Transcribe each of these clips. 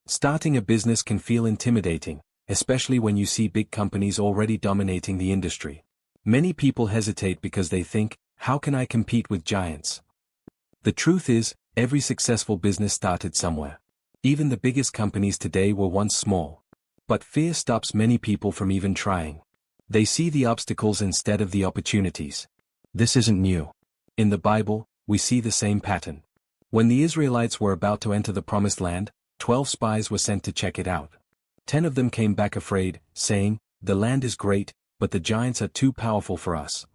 Starting a business can feel intimidating, especially when you see big companies already dominating the industry. Many people hesitate because they think, how can I compete with giants? The truth is, every successful business started somewhere. Even the biggest companies today were once small. But fear stops many people from even trying. They see the obstacles instead of the opportunities. This isn't new. In the Bible, we see the same pattern. When the Israelites were about to enter the Promised Land, 12 spies were sent to check it out. 10 of them came back afraid, saying, "The land is great, but the giants are too powerful for us."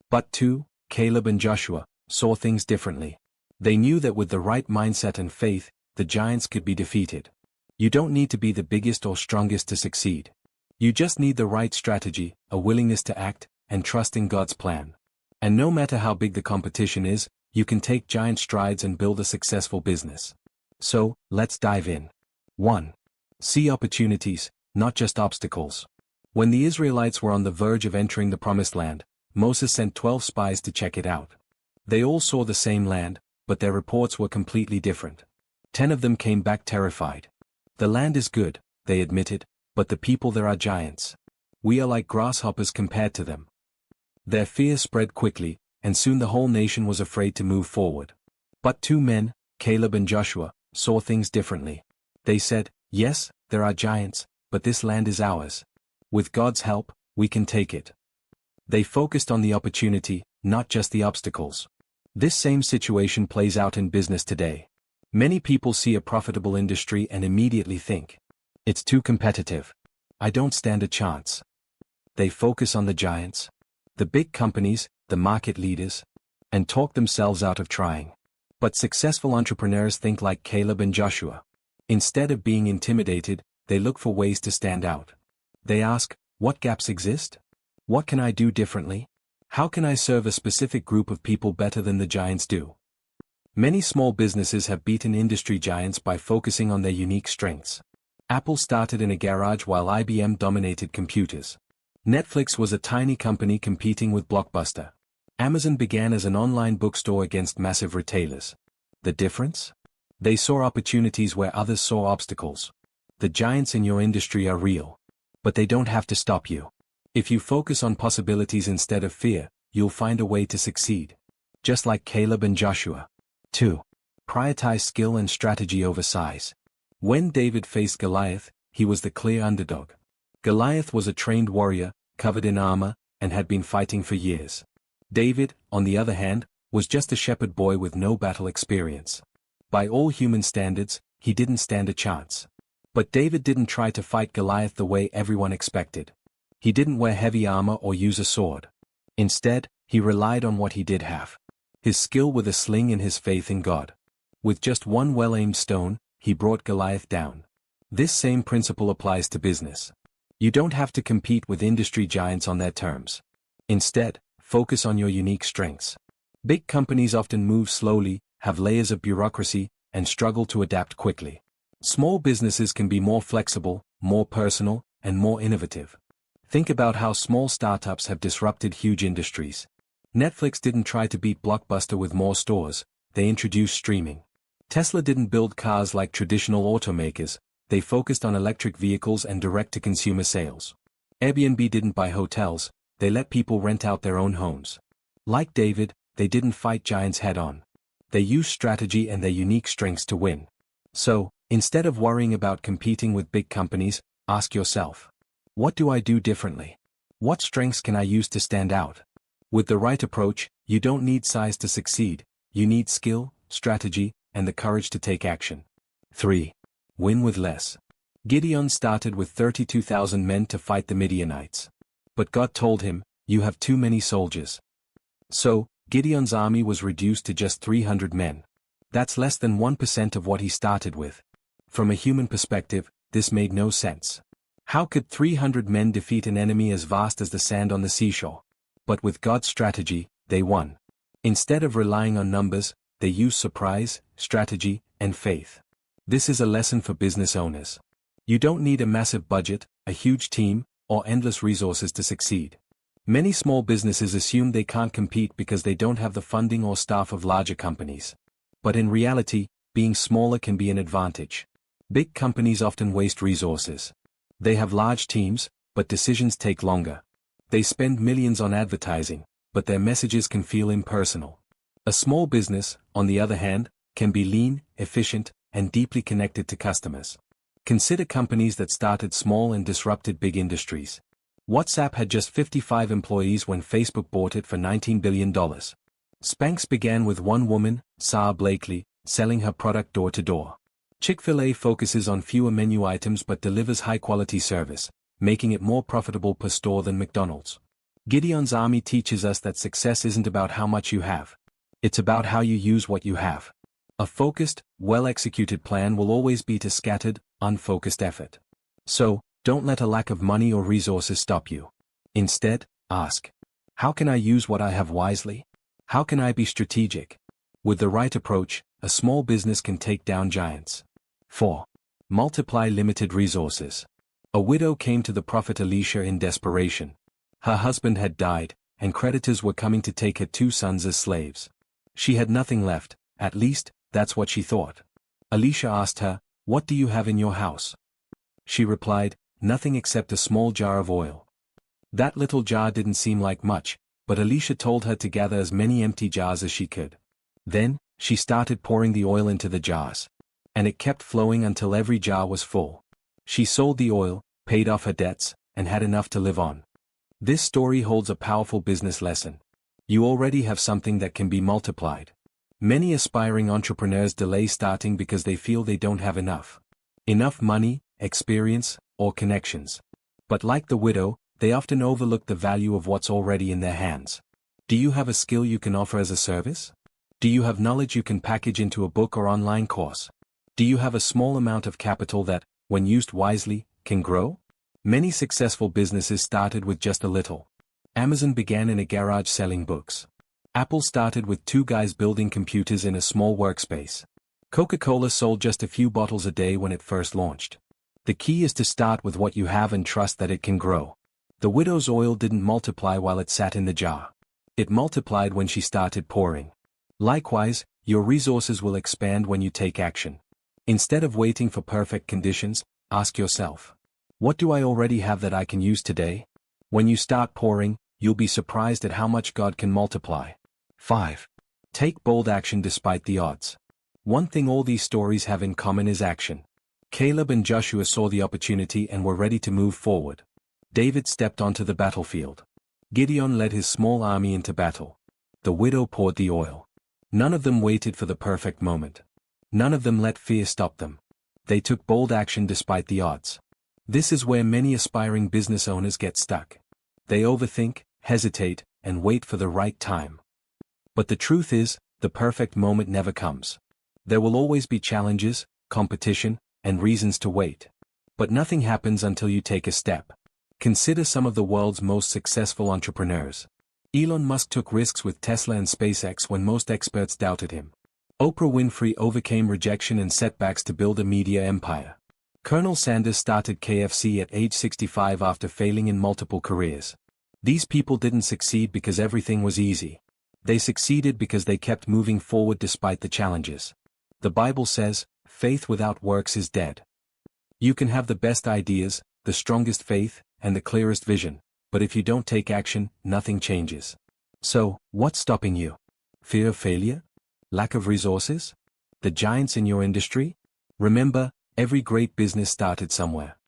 But 2, Caleb and Joshua, saw things differently. They knew that with the right mindset and faith, the giants could be defeated. You don't need to be the biggest or strongest to succeed. You just need the right strategy, a willingness to act, and trust in God's plan. And no matter how big the competition is, you can take giant strides and build a successful business. So, let's dive in. 1. See opportunities, not just obstacles. When the Israelites were on the verge of entering the Promised Land, Moses sent 12 spies to check it out. They all saw the same land, but their reports were completely different. 10 of them came back terrified. "The land is good," they admitted, "but the people there are giants. We are like grasshoppers compared to them." Their fear spread quickly, and soon the whole nation was afraid to move forward. But 2 men, Caleb and Joshua, saw things differently. They said, "Yes, there are giants, but this land is ours. With God's help, we can take it." They focused on the opportunity, not just the obstacles. This same situation plays out in business today. Many people see a profitable industry and immediately think, "It's too competitive. I don't stand a chance." They focus on the giants, the big companies, the market leaders, and talk themselves out of trying. But successful entrepreneurs think like Caleb and Joshua. Instead of being intimidated, they look for ways to stand out. They ask, what gaps exist? What can I do differently? How can I serve a specific group of people better than the giants do? Many small businesses have beaten industry giants by focusing on their unique strengths. Apple started in a garage while IBM dominated computers. Netflix was a tiny company competing with Blockbuster. Amazon began as an online bookstore against massive retailers. The difference? They saw opportunities where others saw obstacles. The giants in your industry are real. But they don't have to stop you. If you focus on possibilities instead of fear, you'll find a way to succeed. Just like Caleb and Joshua. 2. Prioritize skill and strategy over size. When David faced Goliath, he was the clear underdog. Goliath was a trained warrior, covered in armor, and had been fighting for years. David, on the other hand, was just a shepherd boy with no battle experience. By all human standards, he didn't stand a chance. But David didn't try to fight Goliath the way everyone expected. He didn't wear heavy armor or use a sword. Instead, he relied on what he did have. His skill with a sling and his faith in God. With just one well-aimed stone, he brought Goliath down. This same principle applies to business. You don't have to compete with industry giants on their terms. Instead, focus on your unique strengths. Big companies often move slowly, have layers of bureaucracy, and struggle to adapt quickly. Small businesses can be more flexible, more personal, and more innovative. Think about how small startups have disrupted huge industries. Netflix didn't try to beat Blockbuster with more stores, they introduced streaming. Tesla didn't build cars like traditional automakers, they focused on electric vehicles and direct-to-consumer sales. Airbnb didn't buy hotels, they let people rent out their own homes. Like David, they didn't fight giants head-on. They used strategy and their unique strengths to win. So, instead of worrying about competing with big companies, ask yourself, what do I do differently? What strengths can I use to stand out? With the right approach, you don't need size to succeed, you need skill, strategy, and the courage to take action. 3. Win with less. Gideon started with 32,000 men to fight the Midianites. But God told him, "You have too many soldiers." So, Gideon's army was reduced to just 300 men. That's less than 1% of what he started with. From a human perspective, this made no sense. How could 300 men defeat an enemy as vast as the sand on the seashore? But with God's strategy, they won. Instead of relying on numbers, they used surprise, strategy, and faith. This is a lesson for business owners. You don't need a massive budget, a huge team, or endless resources to succeed. Many small businesses assume they can't compete because they don't have the funding or staff of larger companies. But in reality, being smaller can be an advantage. Big companies often waste resources. They have large teams, but decisions take longer. They spend millions on advertising, but their messages can feel impersonal. A small business, on the other hand, can be lean, efficient, and deeply connected to customers. Consider companies that started small and disrupted big industries. WhatsApp had just 55 employees when Facebook bought it for $19 billion. Spanx began with one woman, Sarah Blakely, selling her product door to door. Chick-fil-A focuses on fewer menu items but delivers high-quality service, making it more profitable per store than McDonald's. Gideon's army teaches us that success isn't about how much you have. It's about how you use what you have. A focused, well-executed plan will always beat a scattered, unfocused effort. So, don't let a lack of money or resources stop you. Instead, ask, how can I use what I have wisely? How can I be strategic? With the right approach, a small business can take down giants. 4. Multiply limited resources. A widow came to the prophet Elisha in desperation. Her husband had died, and creditors were coming to take her 2 sons as slaves. She had nothing left, at least, that's what she thought. Elisha asked her, "What do you have in your house?" She replied, "Nothing except a small jar of oil." That little jar didn't seem like much, but Elisha told her to gather as many empty jars as she could. Then, she started pouring the oil into the jars. And it kept flowing until every jar was full. She sold the oil, paid off her debts, and had enough to live on. This story holds a powerful business lesson. You already have something that can be multiplied. Many aspiring entrepreneurs delay starting because they feel they don't have enough money, experience, or connections. But like the widow, they often overlook the value of what's already in their hands. Do you have a skill you can offer as a service? Do you have knowledge you can package into a book or online course? Do you have a small amount of capital that, when used wisely, can grow? Many successful businesses started with just a little. Amazon began in a garage selling books. Apple started with 2 guys building computers in a small workspace. Coca-Cola sold just a few bottles a day when it first launched. The key is to start with what you have and trust that it can grow. The widow's oil didn't multiply while it sat in the jar. It multiplied when she started pouring. Likewise, your resources will expand when you take action. Instead of waiting for perfect conditions, ask yourself, what do I already have that I can use today? When you start pouring, you'll be surprised at how much God can multiply. 5. Take bold action despite the odds. One thing all these stories have in common is action. Caleb and Joshua saw the opportunity and were ready to move forward. David stepped onto the battlefield. Gideon led his small army into battle. The widow poured the oil. None of them waited for the perfect moment. None of them let fear stop them. They took bold action despite the odds. This is where many aspiring business owners get stuck. They overthink, hesitate, and wait for the right time. But the truth is, the perfect moment never comes. There will always be challenges, competition, and reasons to wait. But nothing happens until you take a step. Consider some of the world's most successful entrepreneurs. Elon Musk took risks with Tesla and SpaceX when most experts doubted him. Oprah Winfrey overcame rejection and setbacks to build a media empire. Colonel Sanders started KFC at age 65 after failing in multiple careers. These people didn't succeed because everything was easy. They succeeded because they kept moving forward despite the challenges. The Bible says, faith without works is dead. You can have the best ideas, the strongest faith, and the clearest vision, but if you don't take action, nothing changes. So, what's stopping you? Fear of failure? Lack of resources? The giants in your industry? Remember, every great business started somewhere.